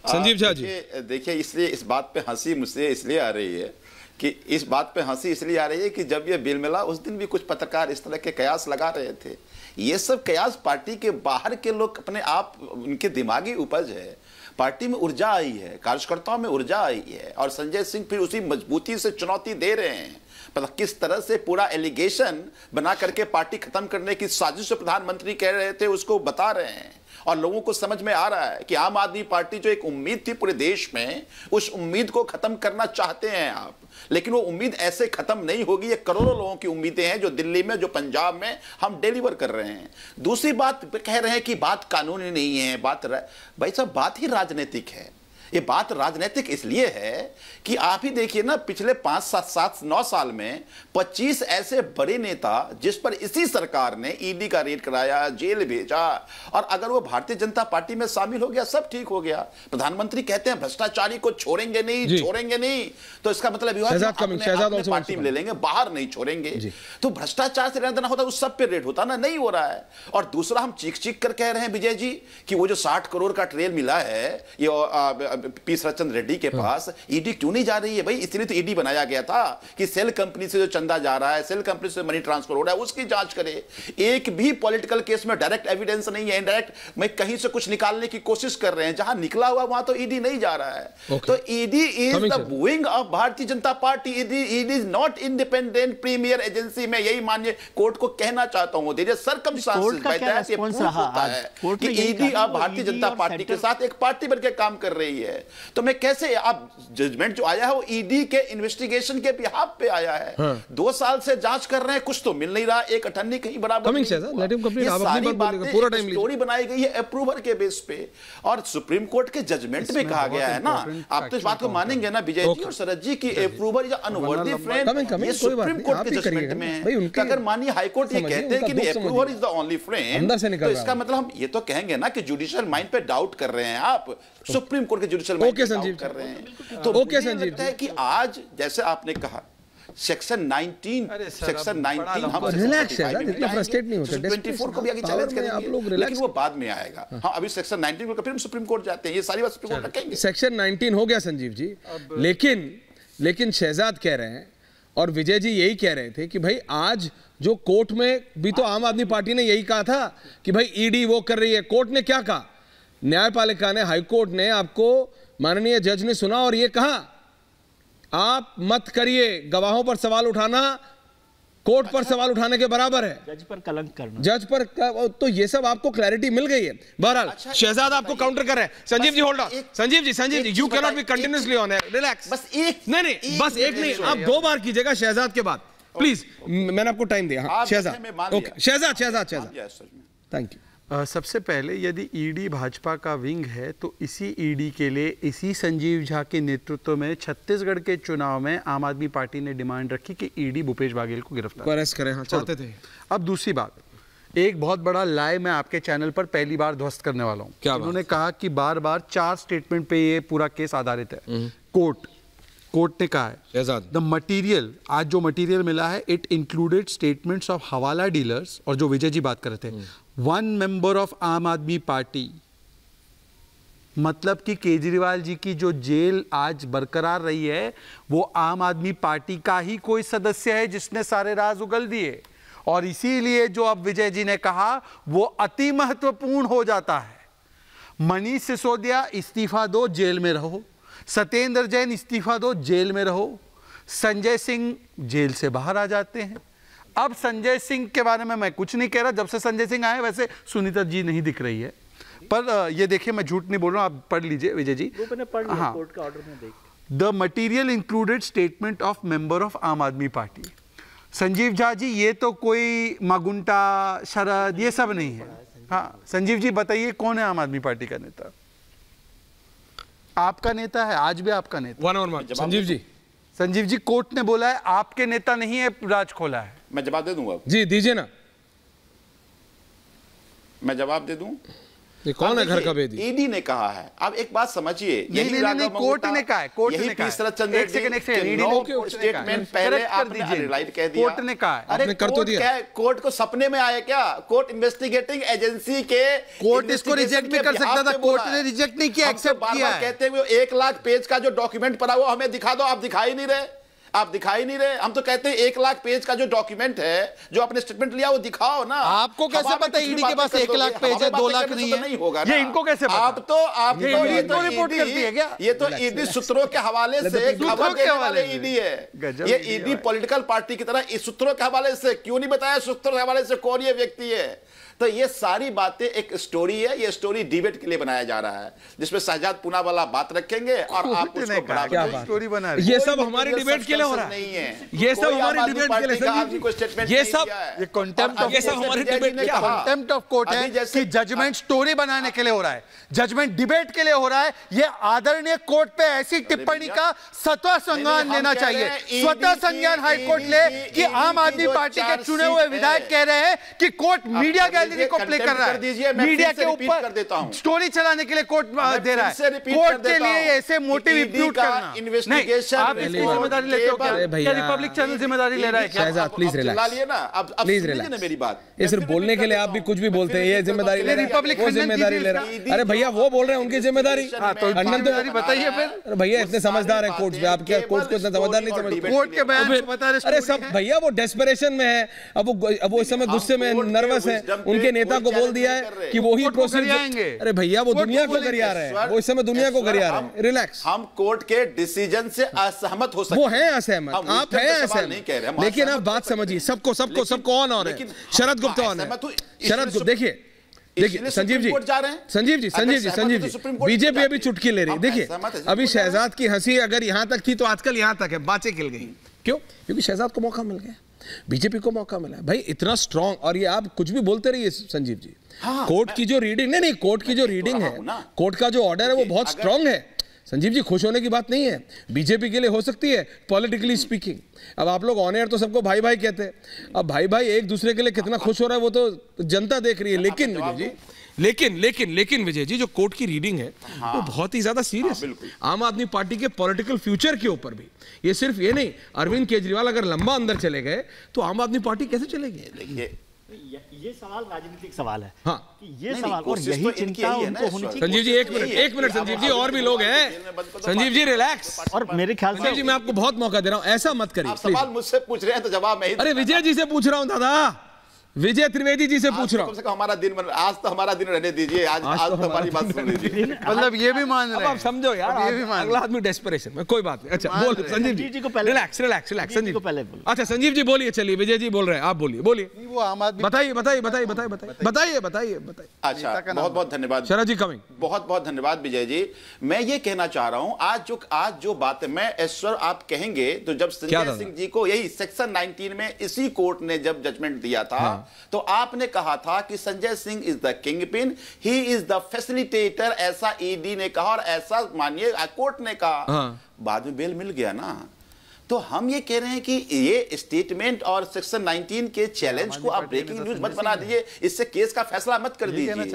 संजीव झा जी, देखिए इसलिए इस बात पे हंसी मुझसे इसलिए आ रही है कि इस बात पे हंसी इसलिए आ रही है कि जब ये बिल मिला उस दिन भी कुछ पत्रकार इस तरह के कयास लगा रहे थे। ये सब कयास पार्टी के बाहर के लोग अपने आप, उनके दिमागी उपज है। पार्टी में ऊर्जा आई है, कार्यकर्ताओं में ऊर्जा आई है और संजय सिंह फिर उसी मजबूती से चुनौती दे रहे हैं। मतलब किस तरह से पूरा एलिगेशन बना करके पार्टी खत्म करने की साजिश प्रधानमंत्री कह रहे थे उसको बता रहे हैं और लोगों को समझ में आ रहा है कि आम आदमी पार्टी जो एक उम्मीद थी पूरे देश में, उस उम्मीद को खत्म करना चाहते हैं आप, लेकिन वो उम्मीद ऐसे खत्म नहीं होगी। ये करोड़ों लोगों की उम्मीदें हैं जो दिल्ली में, जो पंजाब में हम डिलीवर कर रहे हैं। दूसरी बात कह रहे हैं कि बात कानूनी नहीं है, भाई साहब बात ही राजनीतिक है। ये बात राजनीतिक इसलिए है कि आप ही देखिए ना, पिछले 5, 7, 9 साल में 25 ऐसे बड़े नेता जिस पर इसी सरकार ने ईडी का रेड कराया, जेल भेजा, और अगर वो भारतीय जनता पार्टी में शामिल हो गया सब ठीक हो गया। प्रधानमंत्री कहते हैं भ्रष्टाचारी को छोड़ेंगे नहीं, छोड़ेंगे नहीं, तो इसका मतलब अपने पार्टी में ले लेंगे, बाहर नहीं छोड़ेंगे। तो भ्रष्टाचार से लेना देना होता उस सब पे रेड होता ना, नहीं हो रहा है। और दूसरा हम चीख चीख कर कह रहे हैं विजय जी कि वो जो 60 करोड़ का ट्रेल मिला है ये पी सरचंद रेड्डी के पास, ईडी क्यों नहीं जा रही है? भाई इसलिए तो ईडी बनाया गया था कि सेल कंपनी से जो चंदा जा रहा है, सेल कंपनी से मनी ट्रांसफर हो रहा है, उसकी जांच करे। एक भी पॉलिटिकल केस में डायरेक्ट एविडेंस नहीं है, इनडायरेक्ट में कहीं से कुछ निकालने की कोशिश कर रहे हैं, जहां निकला हुआ वहां तो ईडी नहीं जा रहा है। तो ED is the booing of Bharatiya Janata Party. ED is not independent premier agency. में यही माननीय कोर्ट को कहना चाहता हूं, देयर सर्कमस्टेंसेस बाय दैट ये प्रूफ होता है कि ईडी अब भारतीय जनता पार्टी के साथ एक पार्टी बनकर काम कर रही है। तो मैं कैसे, अब जजमेंट जो आया है वो ईडी के इन्वेस्टिगेशन के बिहाफ पे आया है। 2 साल से जांच कर रहे हैं, कुछ तो मिल नहीं रहा, एक अटर्नी कहीं बराबर नहीं। ये सारी बातें स्टोरी बनाई गई है अप्रूवर के बेस पे, और सुप्रीम कोर्ट के जजमेंट में कहा गया है ना, आप तो इस बात को मानेंगे ना विजय जी और शरद जी की अप्रूवर या अनवर्दी फ्रेम ये सुप्रीम कोर्ट के जजमेंट में है। अगर मानिए हाईकोर्ट ये कहते हैं कि approver is the only frame, तो इसका मतलब हम ये तो कहेंगे ना कि जुडिशियल माइंड पे डाउट कर रहे हैं आप, सुप्रीम कोर्ट के जुडिशियल माइंड पे डाउट कर रहे हैं। तो मुझे लगता है कि आज जैसे आपने कहा सेक्शन 19 हम रिलैक्स है, इतना फ्रस्ट्रेट नहीं होते। 24 को भी आगे चैलेंज करेंगे आप लोग, लेकिन वो बाद में आएगा। हाँ अभी सेक्शन 19 को फिर हम सुप्रीम कोर्ट जाते हैं, ये सारी बात सुप्रीम कोर्ट रखेंगे। सेक्शन 19 हो गया संजीव जी, लेकिन शहजाद कह रहे हैं और विजय जी यही कह रहे थे कि भाई आज जो कोर्ट में भी तो आम आदमी पार्टी ने यही कहा था कि भाई ईडी वो कर रही है। कोर्ट ने क्या कहा? न्यायपालिका ने, हाईकोर्ट ने, आपको माननीय जज ने सुना और ये कहा आप मत करिए, गवाहों पर सवाल उठाना कोर्ट पर सवाल उठाने के बराबर है, जज पर कलंक करना, जज पर तो ये सब आपको क्लैरिटी मिल गई है। बहरहाल शहजाद आपको काउंटर कर रहे हैं। Sanjeev ji hold on, Sanjeev ji you can not be continuously on air, relax. बस एक नहीं बस एक नहीं, आप 2 बार कीजिएगा शहजाद के बाद प्लीज, मैंने आपको टाइम दिया। हाँ Shahzad, okay Shahzad thank you. सबसे पहले यदि ईडी भाजपा का विंग है तो इसी ईडी के लिए इसी संजीव झा के नेतृत्व में छत्तीसगढ़ के चुनाव में आम आदमी पार्टी ने डिमांड रखी कि ईडी भूपेश बघेल को गिरफ्तार अरेस्ट करें। हाँ, चाहते थे। अब दूसरी बात, एक बहुत बड़ा लाए मैं आपके चैनल पर पहली बार ध्वस्त करने वाला हूँ। उन्होंने कहा कि बार 4 स्टेटमेंट पे ये पूरा केस आधारित है। कोर्ट ने कहा है द मटीरियल, आज जो मटीरियल मिला है इट इंक्लूडेड स्टेटमेंट्स ऑफ हवाला डीलर्स, और जो विजय जी बात कर रहे थे 1 मेंबर ऑफ आम आदमी पार्टी, मतलब कि केजरीवाल जी की जो जेल आज बरकरार रही है वो आम आदमी पार्टी का ही कोई सदस्य है जिसने सारे राज उगल दिए। और इसीलिए जो अब विजय जी ने कहा वो अति महत्वपूर्ण हो जाता है। मनीष सिसोदिया इस्तीफा दो, जेल में रहो। सत्येंद्र जैन इस्तीफा दो, जेल में रहो। संजय सिंह जेल से बाहर आ जाते हैं। अब संजय सिंह के बारे में मैं कुछ नहीं कह रहा, जब से संजय सिंह आए वैसे सुनीता जी नहीं दिख रही है, पर ये देखिए मैं झूठ नहीं बोल रहा हूं, आप पढ़ लीजिए विजय जी। हाँ, कोर्ट का ऑर्डर में देख, the material included statement of member of आम आदमी पार्टी। संजीव झा जी ये तो कोई मागुंटा शरद ये सब नहीं है। हाँ संजीव जी बताइए कौन है आम आदमी पार्टी का नेता? आपका नेता है, आज भी आपका नेता। संजीव जी कोर्ट ने बोला है आपके नेता नहीं है, राज खोला है। मैं जवाब दे दूंगा जी, दीजिए ना। मैं जवाब दे दूं। ये कौन है घर का भेदी? ईडी ने कहा है। अब एक बात समझिए, नहीं, कोर्ट ने कहा है, कोर्ट ने कहा है। स्टेटमेंट पहले आपने हाईलाइट कह दिया, कोर्ट ने कहा है। अरे कर तो दिया। कोर्ट को सपने में आया क्या? कोर्ट इन्वेस्टिगेटिंग एजेंसी के कोर्ट इसको रिजेक्ट भी कर सकता था, कोर्ट ने रिजेक्ट नहीं किया, एक्सेप्ट किया है। कहते हुए 1 लाख पेज का जो डॉक्यूमेंट पड़ा हुआ हमें दिखा दो, आप दिखाई नहीं रहे, आप दिखाई नहीं रहे। हम तो कहते हैं 1 लाख पेज का जो डॉक्यूमेंट है, जो आपने स्टेटमेंट लिया, वो दिखाओ ना। आपको कैसे पता ईडी के पास 1 लाख पेज है, 2 लाख नहीं है? नहीं होगा ये इनको कैसे पता? आप तो रिपोर्ट करती है क्या? ये तो ईडी सूत्रों के हवाले से खबर देने वाले ईडी है। ये ईडी पॉलिटिकल पार्टी की तरह इस सूत्रों के हवाले से क्यों नहीं बताया? सूत्रों के हवाले से कौन ये व्यक्ति है? तो ये सारी बातें एक स्टोरी है, ये स्टोरी डिबेट के लिए बनाया जा रहा है, जिसमें शहजाद पूनावाला बात रखेंगे और आप उसको बड़ा स्टोरी बना रहे हैं। ये सब हमारी डिबेट के लिए हो रहा है, नहीं है ये सब हमारी डिबेट के लिए ये सब ये कंटेम्प्ट ऑफ, ये सब हमारी डिबेट के कंटेम्प्ट ऑफ कोर्ट है कि जजमेंट स्टोरी बनाने के लिए हो रहा है, जजमेंट डिबेट के लिए हो रहा है। ये आदरणीय कोर्ट पे ऐसी टिप्पणी का स्वतः संज्ञान लेना चाहिए, स्वतः संज्ञान हाईकोर्ट ले कि आम आदमी पार्टी के चुने हुए विधायक कह रहे हैं कि कोर्ट मीडिया गैलरी को प्ले कर रहा है, मीडिया के ऊपर स्टोरी चलाने के लिए कोर्ट दे रहा है। कोर्ट के लिए ऐसे मोटिव इंप्यूट करना, इन्वेस्टिगेशन आप इसकी जिम्मेदारी लेते हो क्या? क्या रिपब्लिक चैनल जिम्मेदारी ले रहा है क्या? Shahzad please relax, please relax. मेरी बात ये सिर्फ बोलने के लिए आप भी कुछ भी बोलते हैं, ये जिम्मेदारी ले रहा है, वो जिम्मेदारी ले रहा है। अरे भैया वो बोल रहे हैं, उनकी जिम्मेदारी। जिम्मेदारी बताइए फिर। अरे भैया इतने समझदार है कोर्ट में, आप क्या कोर्ट को इतना समझदार नहीं समझते? कोर्ट के बयान को बता रहे। अरे सब भैया वो डेस्परेशन में है, अब वो इस समय गुस्से में नर्वस है, उनके नेता को बोल दिया है कि वो ही प्रोसीजर। अरे भैया वो दुनिया को गरिया रहे हैं, वो इस समय दुनिया को गरिया रहे हैं। रिलैक्स, हम कोर्ट के डिसीजन से असहमत हो सकते हैं, वो है असहमत, आप हैं असहमत, लेकिन आप बात समझिए, सबको सबको सबको ऑन हो रहे हैं। शरद गुप्ता ऑन है, शरद गुप्ता देखिए संजीव जी, संजीव जी, बीजेपी अभी चुटकी ले रही है। देखिए अभी शहजाद की हंसी अगर यहां तक थी तो आजकल यहां तक है, बातें खिल गई। क्यों? क्योंकि शहजाद को मौका मिल गया, बीजेपी को मौका मिला भाई, इतना स्ट्रांग। और ये आप कुछ भी बोलते रहिए संजीव जी, कोर्ट की जो रीडिंग, नहीं कोर्ट की जो रीडिंग है, कोर्ट का जो ऑर्डर है वो बहुत स्ट्रांग है। संजीव जी खुश होने की बात नहीं है, बीजेपी के लिए हो सकती है पॉलिटिकली स्पीकिंग। अब आप लोग ऑन एयर तो सबको भाई भाई कहते हैं, अब भाई भाई एक दूसरे के लिए कितना खुश हो रहा है वो तो जनता देख रही है। लेकिन विजय जी, लेकिन विजय जी, जो कोर्ट की रीडिंग है वो बहुत ही ज्यादा सीरियस है आम आदमी पार्टी के पॉलिटिकल फ्यूचर के ऊपर भी। ये सिर्फ ये नहीं, अरविंद केजरीवाल अगर लंबा अंदर चले गए तो आम आदमी पार्टी कैसे चलेगी? देखिए ये सवाल राजनीतिक सवाल है। हाँ, ये सवाल और यही चिंता उनको होनी चाहिए। संजीव जी एक मिनट संजीव जी, और भी लोग हैं, संजीव जी रिलैक्स। और मेरे ख्याल से संजीव जी मैं आपको बहुत मौका दे रहा हूं, ऐसा मत करिए। सवाल मुझसे पूछ रहे हैं तो जवाब मैं ही। अरे विजय जी से पूछ रहा हूं दादा, विजय त्रिवेदी जी से पूछ रहा हूं। हमारा दिन, आज तो हमारा दिन रहने दीजिए, आज तो हमारी बात सुन लीजिए। मतलब ये भी मान रहे हैं, आप समझो यार, ये भी मान अगला आदमी डेस्परेशन में, कोई बात नहीं। अच्छा बोल संजीव जी को पहले, रिलैक्स संजीव को पहले बोलो। अच्छा संजीव जी बोलिए, चलिए विजय जी बोल रहे हैं, आप बोलिए। वो आम आदमी, बताइए। अच्छा बहुत बहुत धन्यवाद शरद जी, कमिंग। बहुत बहुत धन्यवाद विजय जी। मैं ये कहना चाह रहा हूं, आज जो बात है, मैं ऐश्वर आप कहेंगे तो जब संजय सिंह जी को यही सेक्शन 19 में इसी कोर्ट ने जब जजमेंट दिया था, तो आपने कहा था कि Sanjay Singh is the king pin, he is the facilitator, ऐसा ईडी ने कहा और ऐसा मानिए कोर्ट ने कहा। बाद में बेल मिल गया ना। तो हम ये कह रहे हैं कि ये स्टेटमेंट और सेक्शन 19 के चैलेंज को आप ब्रेकिंग न्यूज मत बना दीजिए, इससे केस का फैसला मत कर दीजिए।